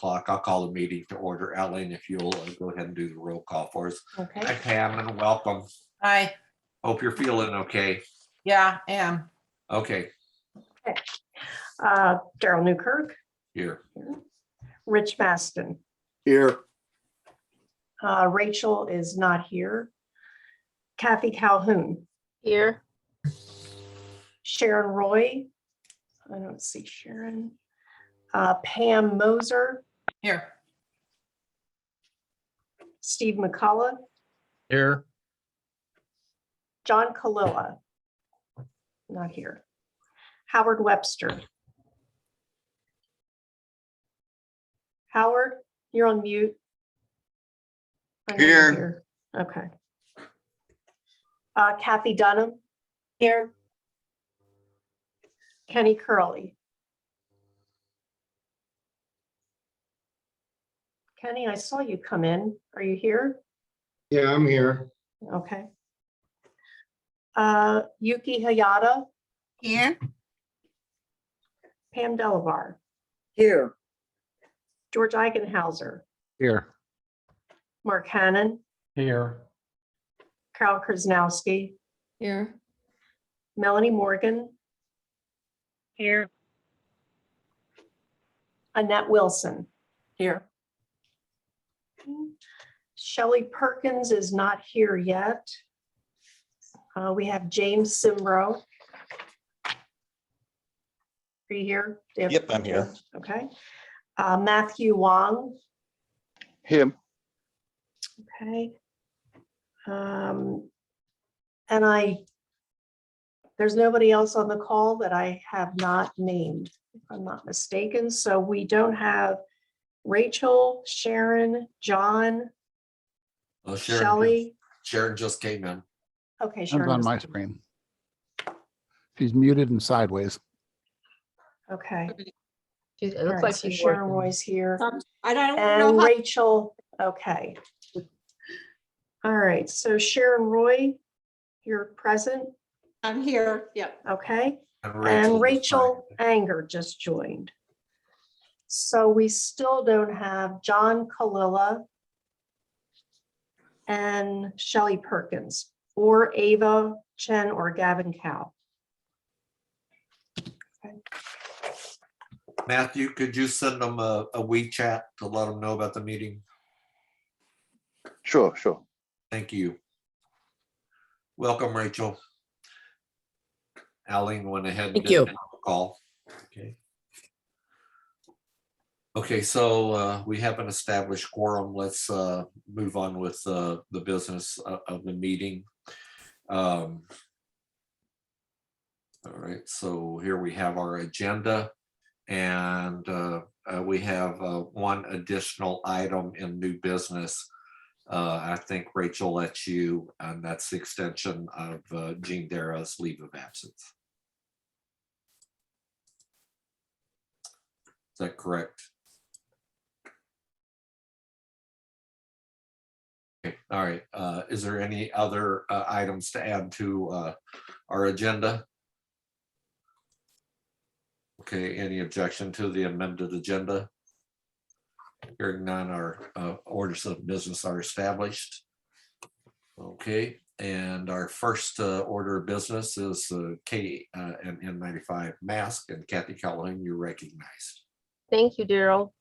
o'clock. I'll call the meeting to order. Ellen, if you'll go ahead and do the roll call for us. Okay. Hi, Pam, and welcome. Hi. Hope you're feeling okay. Yeah, I am. Okay, Daryl Newkirk, here. Rich Maston. Here. Rachel is not here. Kathy Calhoun, Here. Sharon Roy. I don't see Sharon. Pam Moser, Here. Steve McCullough, Here. John Kalila, not here. Howard Webster. Howard, you're on mute. I know you're Here. Okay. Kathy Dunham. Here. Kenny Curley. Kenny, I saw you come in. Are you here? Yeah, I'm here. Okay. Yuki Hayata, Here. Pam Delavar, Here. George Eichenhauser, Here. Mark Hannon, Here. Carol Krasnowski, Here. Melanie Morgan. Here. Annette Wilson. Here. Shelley Perkins is not here yet. We have James Simbro. Are you here? Yep, I'm here. Okay. Matthew Wong. Him. Okay. And there's nobody else on the call that I have not named, if I'm not mistaken. So we don't have Rachel, Sharon, John, Oh, Shelley. Sharon just came in. Okay, That's Sharon. on was- my screen. She's muted and sideways. Okay. It All looks right, like so she's Sharon working. Roy's here. I don't And know. Rachel, okay. All right, so Sharon Roy, you're present, I'm here. Yep. okay? And And Rachel just Anger just joined. So we still don't have John Kalila and Shelley Perkins, or Ava Chen, or Gavin Cow. Matthew, could you send them a WeChat to let them know about the meeting? Sure. Thank you. Welcome, Rachel. Aline went ahead and Thank did you. the call. Okay. Okay, so we have an established quorum. Let's move on with the business of the meeting. All right, so here we have our agenda, and we have one additional item in new business. I think Rachel let you, and that's the extension of Jean Dara's leave of absence. Is that correct? Okay, all right. Is there any other items to add to our agenda? Okay, any objection to the amended agenda? Hearing none, our orders of business are established. Okay, and our first order of business is K and N95 mask, and Kathy Calhoun, you're recognized. Thank you, Daryl.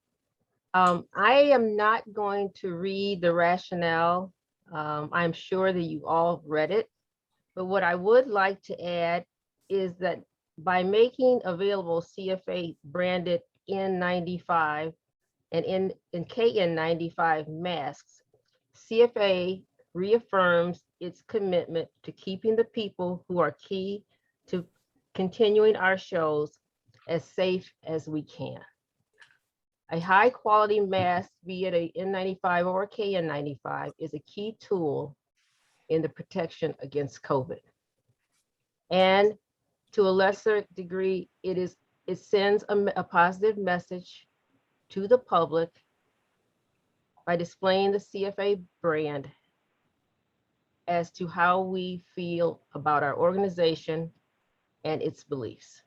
I am not going to read the rationale. I'm sure that you all read it, but what I would like to add is that by making available CFA branded N95 and in KN95 masks, CFA reaffirms its commitment to keeping the people who are key to continuing our shows as safe as we can. A high quality mask, be it a N95 or a KN95, is a key tool in the protection against COVID. And to a lesser degree, it sends a positive message to the public by displaying the CFA brand as to how we feel about our organization and its beliefs.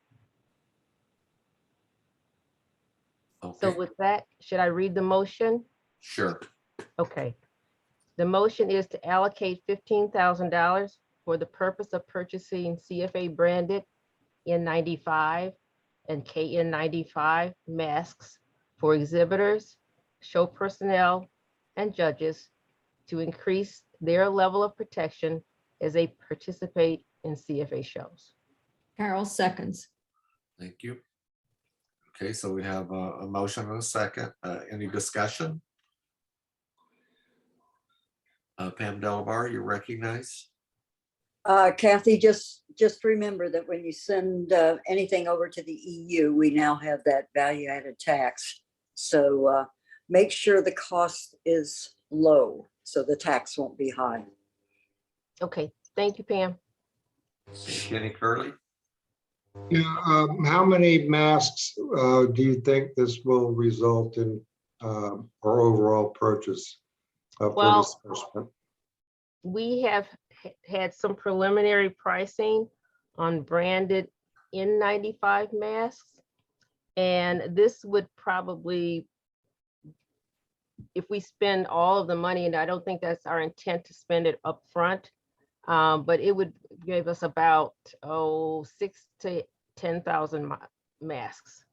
So Okay, with that, should I read the motion? sure. Okay. The motion is to allocate $15,000 for the purpose of purchasing CFA branded N95 and KN95 masks for exhibitors, show personnel, and judges to increase their level of protection as they participate in CFA shows. Carol seconds. Thank you. Okay, so we have a motion and a second. Any discussion? Pam Delabar, you're recognized. Kathy, just remember that when you send anything over to the EU, we now have that value added tax. So make sure the cost is low so the tax won't be high. Okay, thank you, Pam. Kenny Curley. Yeah, how many masks do you think this will result in our overall purchase for Well, disbursement? We have had some preliminary pricing on branded N95 masks. And this would probably, if we spend all of the money, and I don't think that's our intent to spend it up front, but it would give us about 6,000 to 10,000 masks.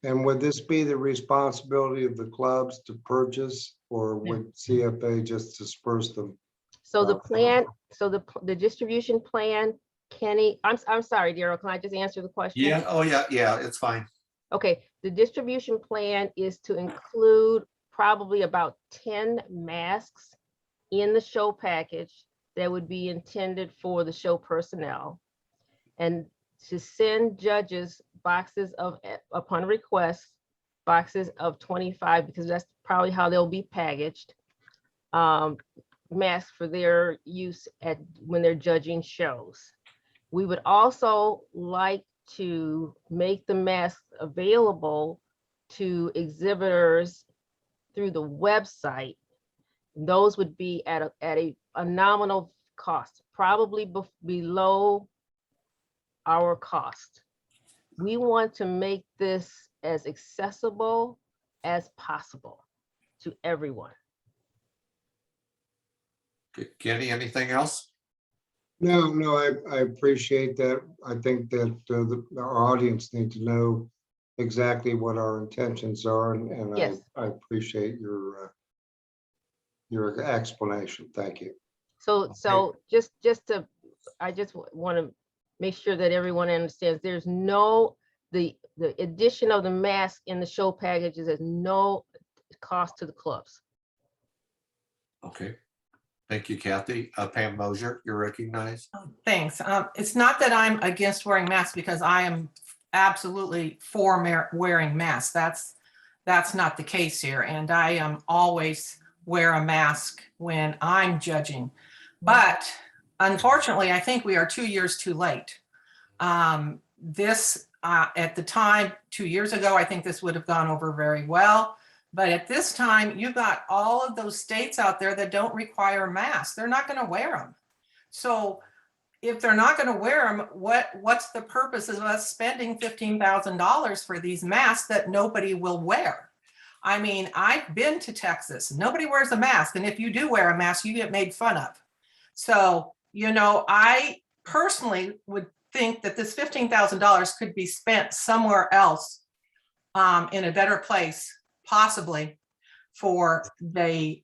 And would this be the responsibility of the clubs to purchase, or would CFA just disperse them? So the plan, so the distribution plan, Kenny, I'm sorry, Daryl, can I just answer the question? Yeah, oh yeah, it's fine. Okay, the distribution plan is to include probably about 10 masks in the show package that would be intended for the show personnel. And to send judges boxes of, upon request, boxes of 25, because that's probably how they'll be packaged, masks for their use when they're judging shows. We would also like to make the masks available to exhibitors through the website. Those would be at a nominal cost, probably below our cost. We want to make this as accessible as possible to everyone. Kenny, anything else? No, I appreciate that. I think that our audience need to know exactly what our intentions are, and Yes. I appreciate your explanation. Thank you. So I just want to make sure that everyone understands there's no, the addition of the mask in the show packages is no cost to the clubs. Okay. Thank you, Kathy. Pam Mosier, you're recognized. Thanks. It's not that I'm against wearing masks, because I am absolutely for wearing masks. That's not the case here. And I always wear a mask when I'm judging. But unfortunately, I think we are 2 years too late. This, at the time, 2 years ago, I think this would have gone over very well. But at this time, you've got all of those states out there that don't require masks. They're not going to wear them. So if they're not going to wear them, what's the purpose of us spending $15,000 for these masks that nobody will wear? I mean, I've been to Texas. Nobody wears a mask. And if you do wear a mask, you get made fun of. So, you know, I personally would think that this $15,000 could be spent somewhere else, in a better place, possibly for the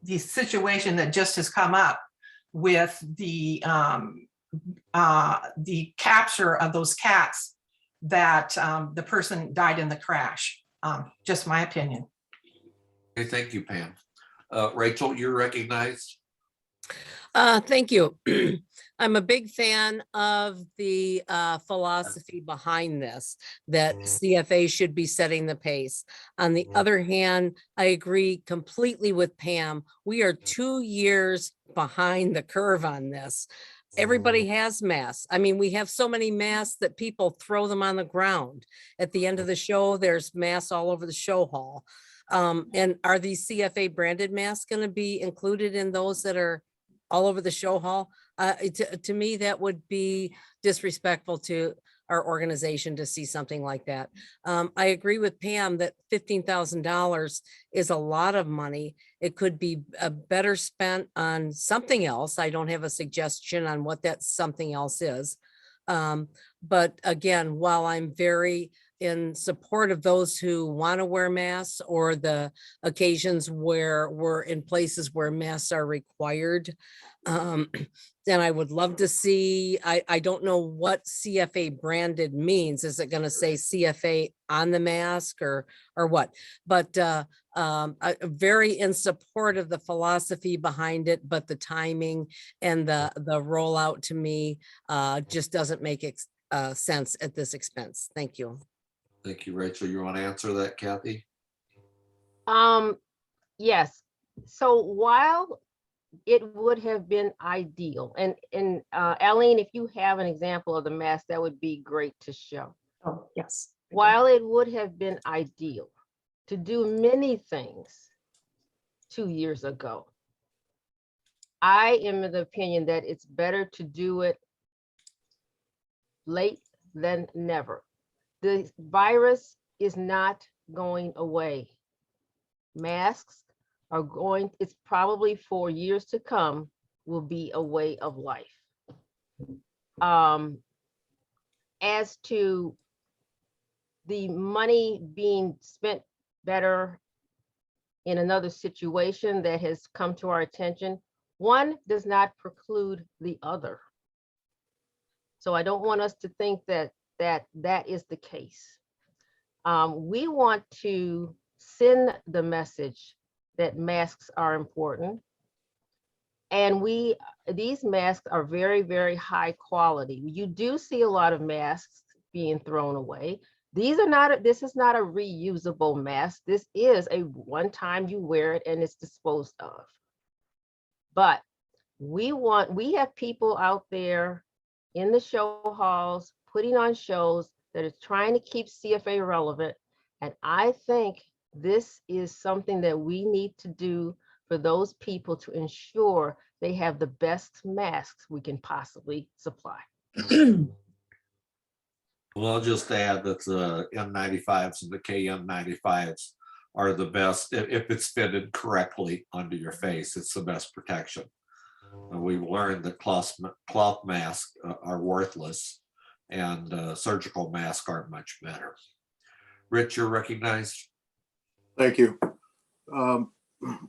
situation that just has come up with the capture of those cats that the person died in the crash. Just my opinion. Okay, thank you, Pam. Rachel, you're recognized. Thank you. I'm a big fan of the philosophy behind this, that CFA should be setting the pace. On the other hand, I agree completely with Pam. We are 2 years behind the curve on this. Everybody has masks. I mean, we have so many masks that people throw them on the ground. At the end of the show, there's masks all over the show hall. And are these CFA branded masks going to be included in those that are all over the show hall? To me, that would be disrespectful to our organization to see something like that. I agree with Pam that $15,000 is a lot of money. It could be better spent on something else. I don't have a suggestion on what that something else is. But again, while I'm very in support of those who want to wear masks or the occasions where we're in places where masks are required, then I would love to see, I don't know what CFA branded means. Is it going to say CFA on the mask or what? But very in support of the philosophy behind it, but the timing and the rollout to me just doesn't make sense at this expense. Thank you. Thank you, Rachel. You want to answer that, Kathy? Yes. So while it would have been ideal, and Eileen, if you have an example of the mask, that would be great to show. Oh, yes. I do. While it would have been ideal to do many things 2 years ago, I am of the opinion that it's better to do it late than never. The virus is not going away. Masks are going, it's probably for years to come, will be a way of life. As to the money being spent better in another situation that has come to our attention, one does not preclude the other. So I don't want us to think that that is the case. We want to send the message that masks are important. And these masks are very, very high quality. You do see a lot of masks being thrown away. This is not a reusable mask. This is a one time you wear it and it's disposed of. But we have people out there in the show halls, putting on shows that are trying to keep CFA relevant. And I think this is something that we need to do for those people to ensure they have the best masks we can possibly supply. Well, I'll just add that the N95s and the KN95s are the best. If it's fitted correctly under your face, it's the best protection. And we've learned that cloth masks are worthless and surgical masks aren't much better. Rich, you're recognized. Thank you.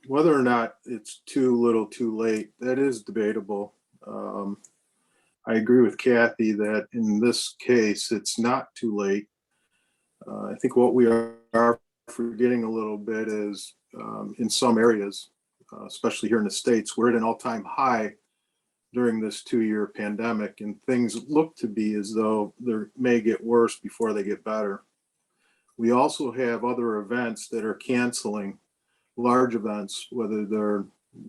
Whether or not it's too little too late, that is debatable. I agree with Kathy that in this case, it's not too late. I think what we are forgetting a little bit is in some areas, especially here in the States, we're at an all-time high during this 2-year pandemic, and things look to be as though they may get worse before they get better. We also have other events that are canceling, large events, whether they're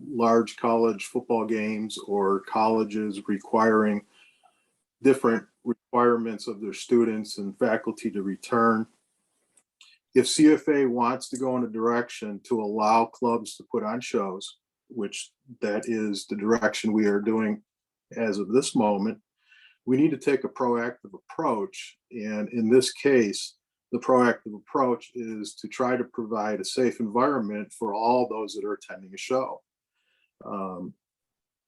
large college football games or colleges requiring different requirements of their students and faculty to return. If CFA wants to go in a direction to allow clubs to put on shows, which that is the direction we are doing as of this moment, we need to take a proactive approach. And in this case, the proactive approach is to try to provide a safe environment for all those that are attending a show.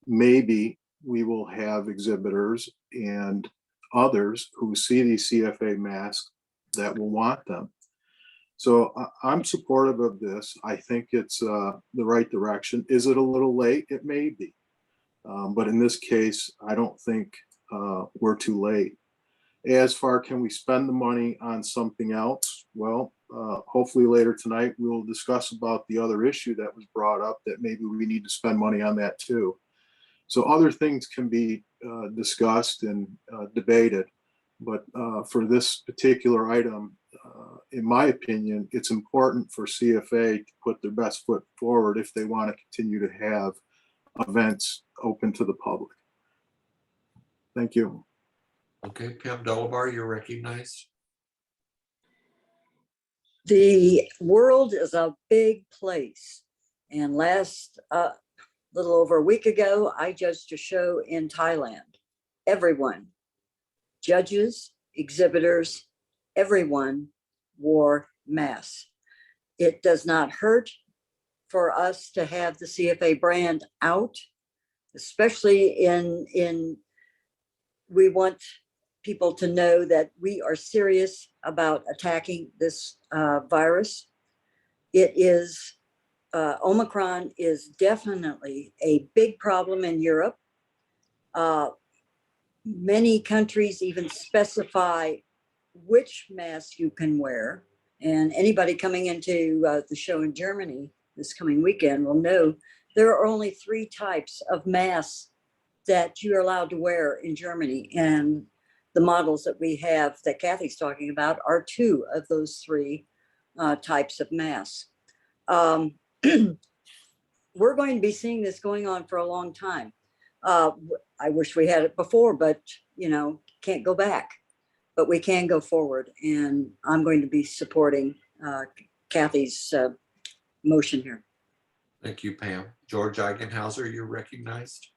Maybe we will have exhibitors and others who see these CFA masks that will want them. So I'm supportive of this. I think it's the right direction. Is it a little late? It may be. But in this case, I don't think we're too late. As far can we spend the money on something else? Well, hopefully later tonight, we'll discuss about the other issue that was brought up that maybe we need to spend money on that too. So other things can be discussed and debated. But for this particular item, in my opinion, it's important for CFA to put their best foot forward if they want to continue to have events open to the public. Thank you. Okay, Pam Delabar, you're recognized. The world is a big place. And last little over a week ago, I judged a show in Thailand. Everyone, judges, exhibitors, everyone wore masks. It does not hurt for us to have the CFA brand out, especially we want people to know that we are serious about attacking this virus. It is, Omicron is definitely a big problem in Europe. Many countries even specify which mask you can wear. And anybody coming into the show in Germany this coming weekend will know there are only 3 types of masks that you're allowed to wear in Germany. And the models that we have that Kathy's talking about are 2 of those 3 types of masks. We're going to be seeing this going on for a long time. I wish we had it before, but can't go back. But we can go forward, and I'm going to be supporting Kathy's motion here. Thank you, Pam. George Eigenhauser, you're recognized.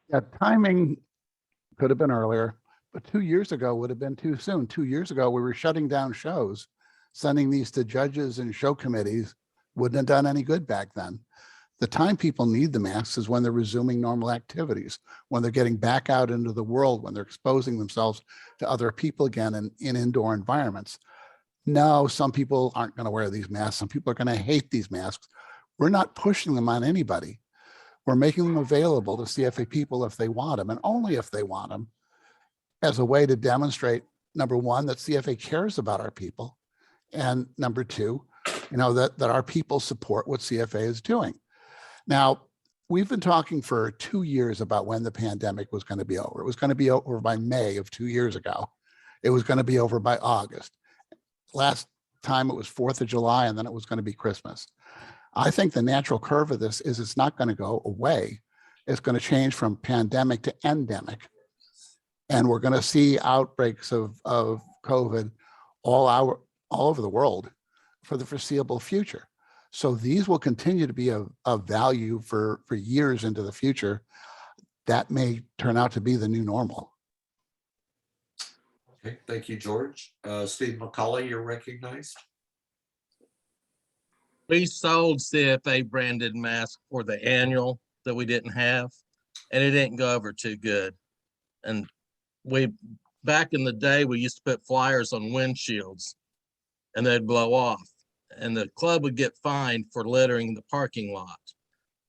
Yeah, timing could have been earlier, but 2 years ago would have been too soon. 2 years ago, we were shutting down shows, sending these to judges and show committees. Wouldn't have done any good back then. The time people need the masks is when they're resuming normal activities, when they're getting back out into the world, when they're exposing themselves to other people again in indoor environments. No, some people aren't going to wear these masks. Some people are going to hate these masks. We're not pushing them on anybody. We're making them available to CFA people if they want them, and only if they want them, as a way to demonstrate, number one, that CFA cares about our people, and number two, that our people support what CFA is doing. Now, we've been talking for 2 years about when the pandemic was going to be over. It was going to be over by May of 2 years ago. It was going to be over by August. Last time it was 4th of July, and then it was going to be Christmas. I think the natural curve of this is it's not going to go away. It's going to change from pandemic to endemic. And we're going to see outbreaks of COVID all over the world for the foreseeable future. So these will continue to be of value for years into the future. That may turn out to be the new normal. Okay, thank you, George. Steve McCauley, you're recognized. We sold CFA branded masks for the annual that we didn't have, and it didn't go over too good. And back in the day, we used to put flyers on windshields and they'd blow off, and the club would get fined for littering the parking lot.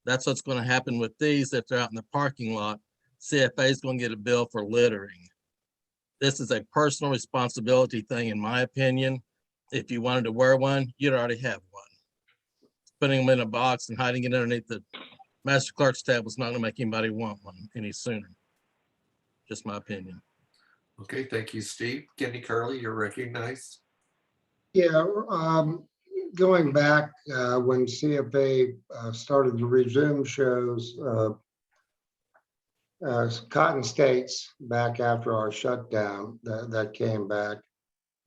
That's what's going to happen with these. If they're out in the parking lot, CFA is going to get a bill for littering. This is a personal responsibility thing, in my opinion. If you wanted to wear one, you'd already have one. Putting them in a box and hiding it underneath the master clerk's tab was not going to make anybody want one any sooner. Just my opinion. Okay, thank you, Steve. Kenny Curley, you're recognized. Yeah, going back when CFA started to resume shows, Cotton States, back after our shutdown that came back,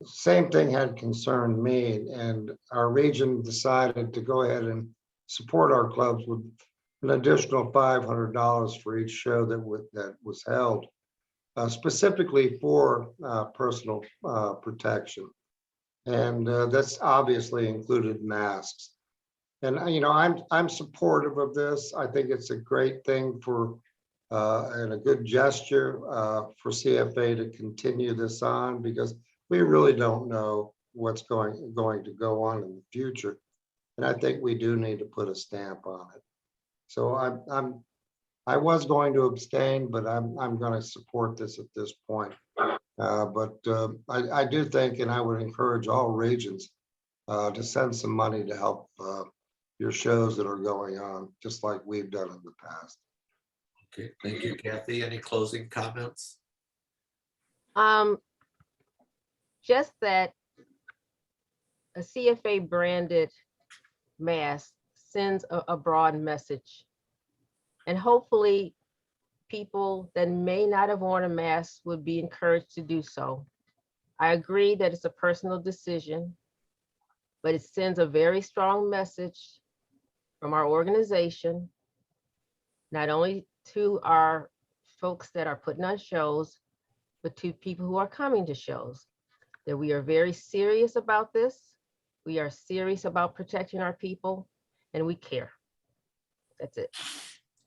same thing had concerned me, and our region decided to go ahead and support our clubs with an additional $500 for each show that was held, specifically for personal protection. And that's obviously included masks. And I'm supportive of this. I think it's a great thing and a good gesture for CFA to continue this on, because we really don't know what's going to go on in the future. And I think we do need to put a stamp on it. So I was going to abstain, but I'm going to support this at this point. But I do think, and I would encourage all regions to send some money to help your shows that are going on, just like we've done in the past. Okay, thank you, Kathy. Any closing comments? Just that a CFA branded mask sends a broad message. And hopefully people that may not have worn a mask would be encouraged to do so. I agree that it's a personal decision, but it sends a very strong message from our organization, not only to our folks that are putting on shows, but to people who are coming to shows, that we are very serious about this. We are serious about protecting our people, and we care. That's it.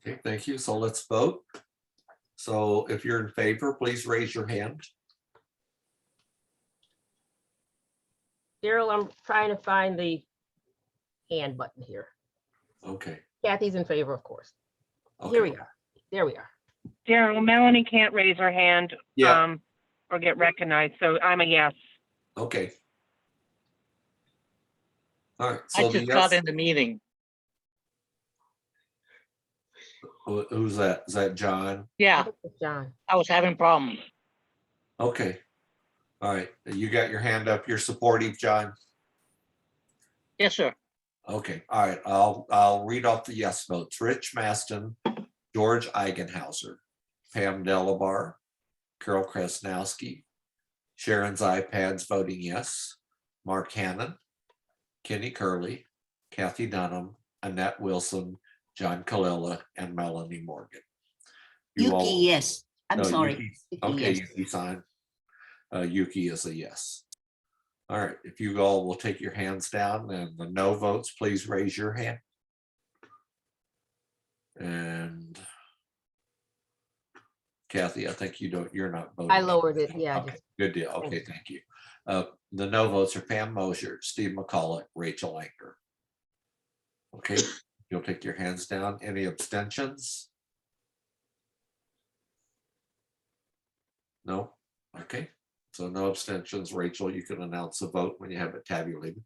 Okay, thank you. So let's vote. So if you're in favor, please raise your hand. Daryl, I'm trying to find the hand button here. Okay. Kathy's in favor, of course. Okay. Here we are. There we are. Daryl, Melanie can't raise her hand Yeah, or get recognized, so I'm a yes. okay. All right, I so the just got yes, in the meeting. who's that? Is that John? Yeah, John. I was having problems. Okay. All right, you got your hand up. You're supportive, John? Yes, sir. Okay, all right, I'll read off the yes votes. Rich Maston, George Eigenhauser, Pam Delabar, Carol Krasnowski, Sharon's iPads voting yes, Mark Hannon, Kenny Curley, Kathy Dunham, Annette Wilson, John Kalila, and Melanie Morgan. You all- Yuki, yes. I'm Oh, sorry. Yuki. Yuki, Okay, yes. Yuki sign. Yuki is a yes. All right, if you all will take your hands down and the no votes, please raise your hand. And Kathy, I think you're not voting. I lowered it. Yeah. Okay, good deal. Okay, thank you. The no votes are Pam Mosier, Steve McCullough, Rachel Anker. Okay, you'll take your hands down. Any abstentions? No? Okay, so no abstentions. Rachel, you can announce the vote when you have it tabulated.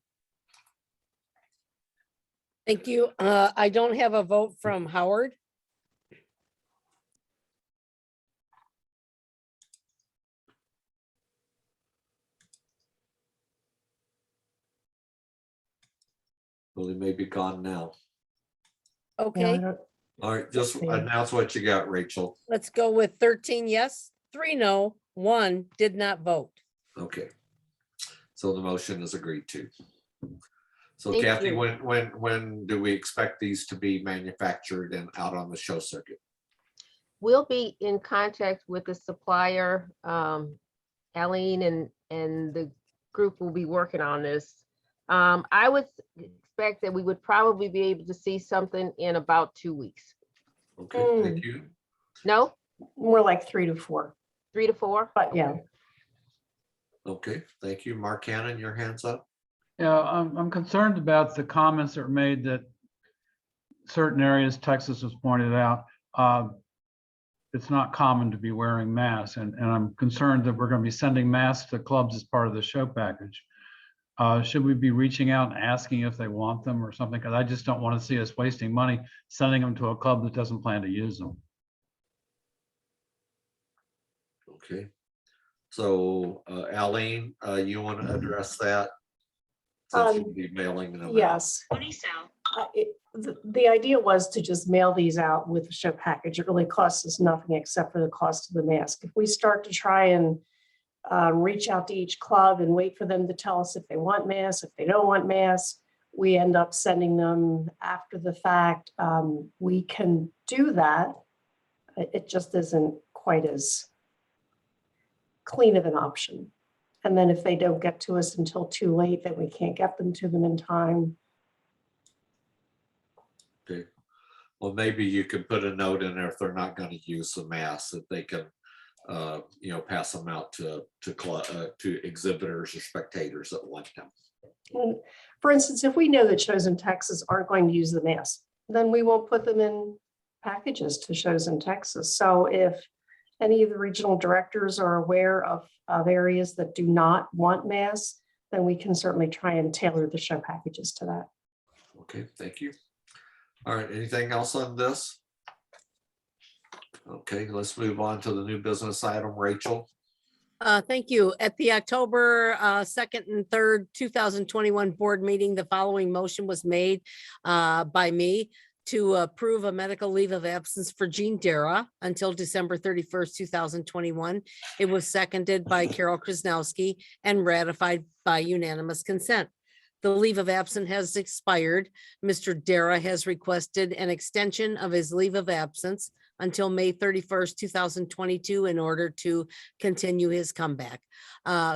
Thank you. I don't have a vote from Howard. Well, he may be gone now. Okay, All right, just see. announce what you got, Rachel. let's go with 13 yes, 3 no, 1 did not vote. Okay. So the motion is agreed to. So Thank Kathy, you. when do we expect these to be manufactured and out on the show circuit? We'll be in contact with the supplier, Aline, and the group will be working on this. I would expect that we would probably be able to see something in about 2 weeks. Okay, thank you. No, More like 3 to 4, 3 to 4? but yeah. Okay, thank you. Mark Cannon, your hands up. Yeah, I'm concerned about the comments that were made that certain areas, Texas has pointed out, it's not common to be wearing masks, and I'm concerned that we're going to be sending masks to clubs as part of the show package. Should we be reaching out and asking if they want them or something? Because I just don't want to see us wasting money sending them to a club that doesn't plan to use them. Okay. So Aline, you want to address that? Since you'll be mailing them out. Yes. The idea was to just mail these out with the show package. It really costs us nothing except for the cost of the mask. If we start to try and reach out to each club and wait for them to tell us if they want masks, if they don't want masks, we end up sending them after the fact. We can do that. It just isn't quite as clean of an option. And then if they don't get to us until too late, then we can't get them to them in time. Okay. Well, maybe you could put a note in there if they're not going to use the masks, that they can, pass them out to exhibitors or spectators that want them. And for instance, if we know that shows in Texas aren't going to use the mask, then we won't put them in packages to shows in Texas. So if any of the regional directors are aware of areas that do not want masks, then we can certainly try and tailor the show packages to that. Okay, thank you. All right, anything else on this? Okay, let's move on to the new business item, Rachel. Thank you. At the October 2nd and 3rd, 2021 board meeting, the following motion was made by me to approve a medical leave of absence for Jean Dara until December 31st, 2021. It was seconded by Carol Krasnowski and ratified by unanimous consent. The leave of absence has expired. Mr. Dara has requested an extension of his leave of absence until May 31st, 2022 in order to continue his comeback.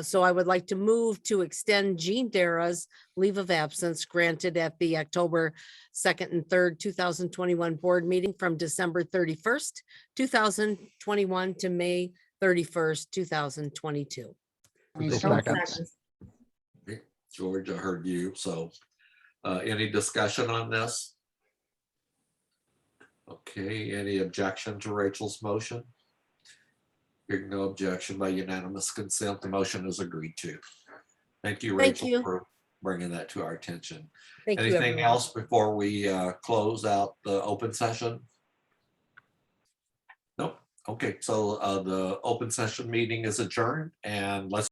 So I would like to move to extend Gene Dara's leave of absence granted at the October 2nd and 3rd, 2021 board meeting from December 31st, 2021 to May 31st, 2022. Second. George, I heard you. So any discussion on this? Okay, any objection to Rachel's motion? Hearing no objection by unanimous consent, the motion is agreed to. Thank you, Thank Rachel, you. for bringing that to our attention. Thank you, Anything everyone. else before we close out the open session? Nope. Okay, so the open session meeting is adjourned, and let's